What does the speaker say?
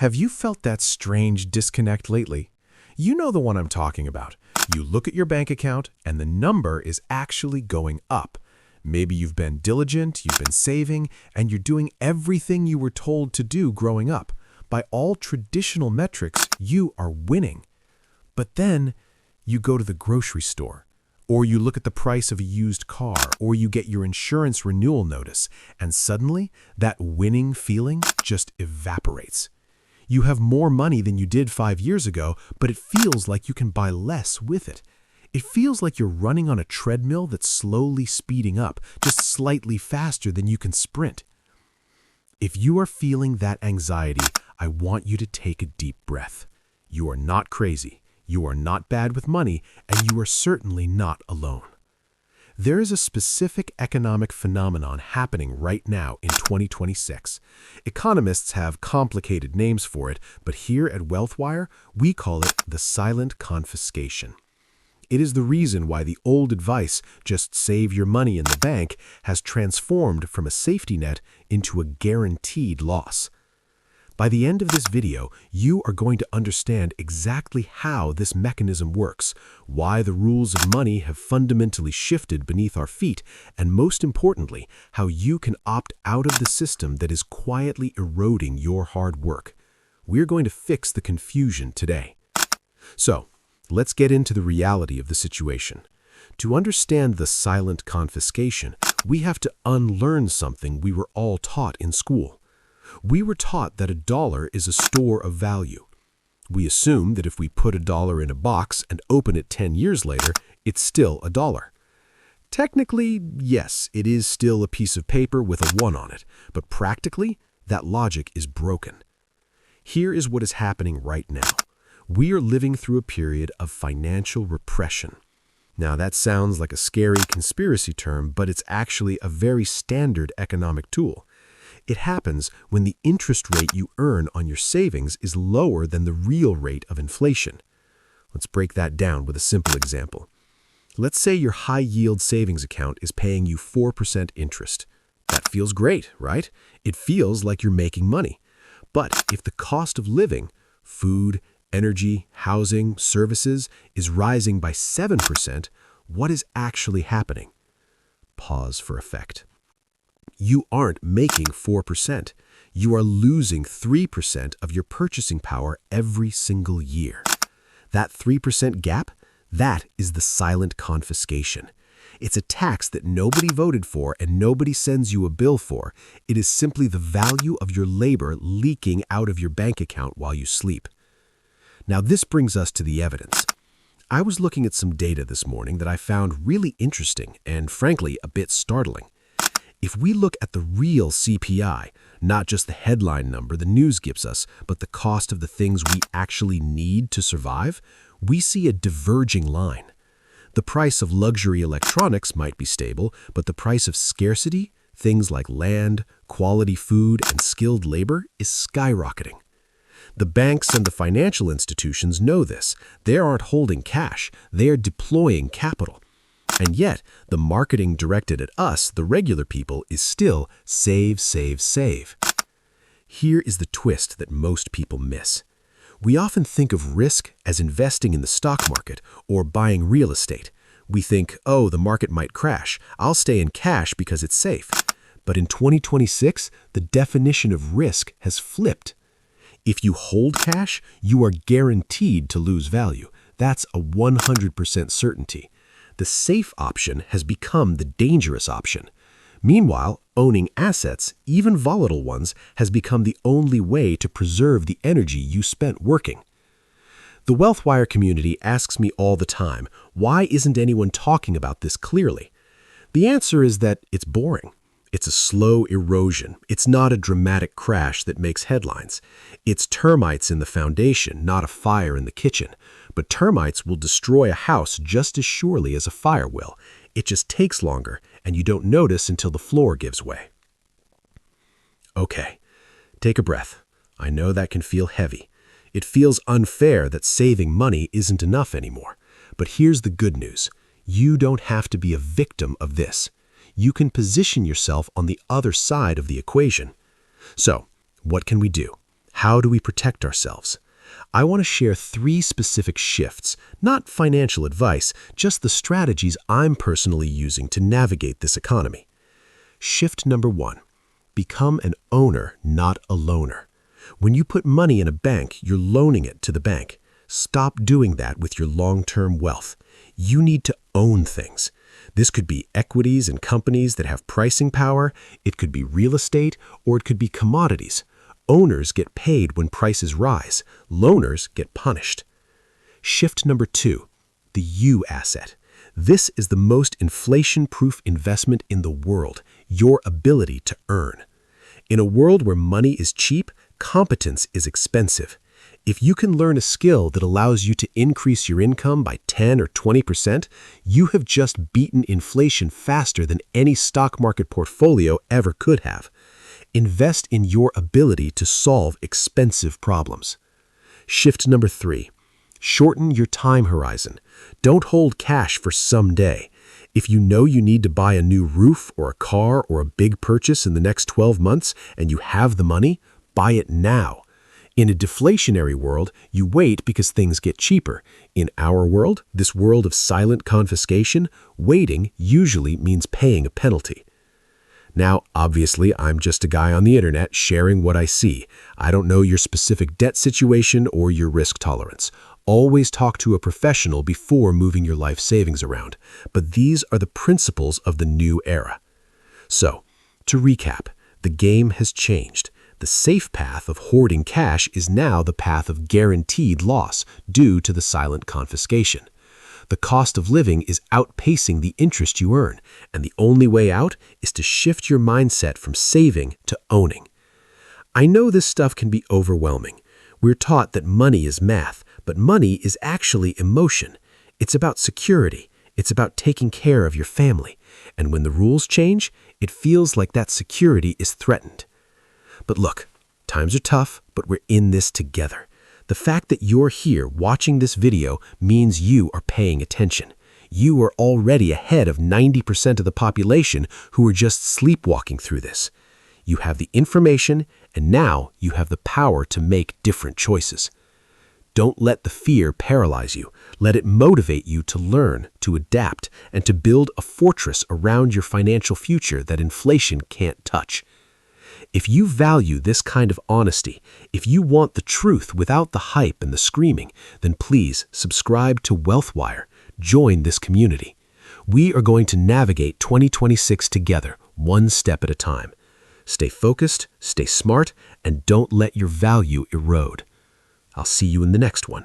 Have you felt that strange disconnect lately? You know the one I'm talking about. You look at your bank account and the number is actually going up. Maybe you've been diligent, you've been saving, and you're doing everything you were told to do growing up. By all traditional metrics, you are winning. But then you go to the grocery store, or you look at the price of a used car, or you get your insurance renewal notice, and suddenly that winning feeling just evaporates. You have more money than you did 5 years ago, but it feels like you can buy less with it. It feels like you're running on a treadmill that's slowly speeding up, just slightly faster than you can sprint. If you are feeling that anxiety, I want you to take a deep breath. You are not crazy, you are not bad with money, and you are certainly not alone. There is a specific economic phenomenon happening right now in 2026. Economists have complicated names for it, but here at WealthWire, we call it the silent confiscation. It is the reason why the old advice, just save your money in the bank, has transformed from a safety net into a guaranteed loss. By the end of this video, you are going to understand exactly how this mechanism works, why the rules of money have fundamentally shifted beneath our feet, and most importantly, how you can opt out of the system that is quietly eroding your hard work. We're going to fix the confusion today. So, let's get into the reality of the situation. To understand the silent confiscation, we have to unlearn something we were all taught in school. We were taught that $1 is a store of value. We assume that if we put $1 in a box and open it 10 years later, it's still $1. Technically, yes, it is still a piece of paper with a 1 on it, but practically, that logic is broken. Here is what is happening right now. We are living through a period of financial repression. Now, that sounds like a scary conspiracy term, but it's actually a very standard economic tool. It happens when the interest rate you earn on your savings is lower than the real rate of inflation. Let's break that down with a simple example. Let's say your high-yield savings account is paying you 4% interest. That feels great, right? It feels like you're making money. But if the cost of living, food, energy, housing, services, is rising by 7%, what is actually happening? Pause for effect. You aren't making 4%. You are losing 3% of your purchasing power every single year. That 3% gap, that is the silent confiscation. It's a tax that nobody voted for and nobody sends you a bill for. It is simply the value of your labor leaking out of your bank account while you sleep. Now, this brings us to the evidence. I was looking at some data this morning that I found really interesting and, frankly, a bit startling. If we look at the real CPI, not just the headline number the news gives us, but the cost of the things we actually need to survive, we see a diverging line. The price of luxury electronics might be stable, but the price of scarcity, things like land, quality food, and skilled labor, is skyrocketing. The banks and the financial institutions know this. They aren't holding cash, they are deploying capital. And yet, the marketing directed at us, the regular people, is still save, save, save. Here is the twist that most people miss. We often think of risk as investing in the stock market or buying real estate. We think, oh, the market might crash. I'll stay in cash because it's safe. But in 2026, the definition of risk has flipped. If you hold cash, you are guaranteed to lose value. That's a 100% certainty. The safe option has become the dangerous option. Meanwhile, owning assets, even volatile ones, has become the only way to preserve the energy you spent working. The WealthWire community asks me all the time, why isn't anyone talking about this clearly? The answer is that it's boring. It's a slow erosion. It's not a dramatic crash that makes headlines. It's termites in the foundation, not a fire in the kitchen. But termites will destroy a house just as surely as a fire will. It just takes longer, and you don't notice until the floor gives way. Okay, take a breath. I know that can feel heavy. It feels unfair that saving money isn't enough anymore. But here's the good news. You don't have to be a victim of this. You can position yourself on the other side of the equation. So, what can we do? how do we protect ourselves? I want to share 3 specific shifts, not financial advice, just the strategies I'm personally using to navigate this economy. Shift number 1. Become an owner, not a loaner. When you put money in a bank, you're loaning it to the bank. Stop doing that with your long-term wealth. You need to own things. This could be equities in companies that have pricing power, it could be real estate, or it could be commodities. Owners get paid when prices rise. Loaners get punished. Shift number 2, the you asset. This is the most inflation-proof investment in the world, your ability to earn. In a world where money is cheap, competence is expensive. If you can learn a skill that allows you to increase your income by 10 or 20%, you have just beaten inflation faster than any stock market portfolio ever could have. Invest in your ability to solve expensive problems. Shift number 3. Shorten your time horizon. Don't hold cash for someday. If you know you need to buy a new roof or a car or a big purchase in the next 12 months and you have the money, buy it now. In a deflationary world, you wait because things get cheaper. In our world, this world of silent confiscation, waiting usually means paying a penalty. Now, obviously, I'm just a guy on the internet sharing what I see. I don't know your specific debt situation or your risk tolerance. Always talk to a professional before moving your life savings around. But these are the principles of the new era. So, to recap, the game has changed. The safe path of hoarding cash is now the path of guaranteed loss due to the silent confiscation. The cost of living is outpacing the interest you earn, and the only way out is to shift your mindset from saving to owning. I know this stuff can be overwhelming. We're taught that money is math, but money is actually emotion. It's about security. It's about taking care of your family. And when the rules change, it feels like that security is threatened. But look, times are tough, but we're in this together. The fact that you're here watching this video means you are paying attention. You are already ahead of 90% of the population who are just sleepwalking through this. You have the information, and now you have the power to make different choices. Don't let the fear paralyze you. Let it motivate you to learn, to adapt, and to build a fortress around your financial future that inflation can't touch. If you value this kind of honesty, if you want the truth without the hype and the screaming, then please subscribe to WealthWire. Join this community. We are going to navigate 2026 together, one step at a time. Stay focused, stay smart, and don't let your value erode. I'll see you in the next one.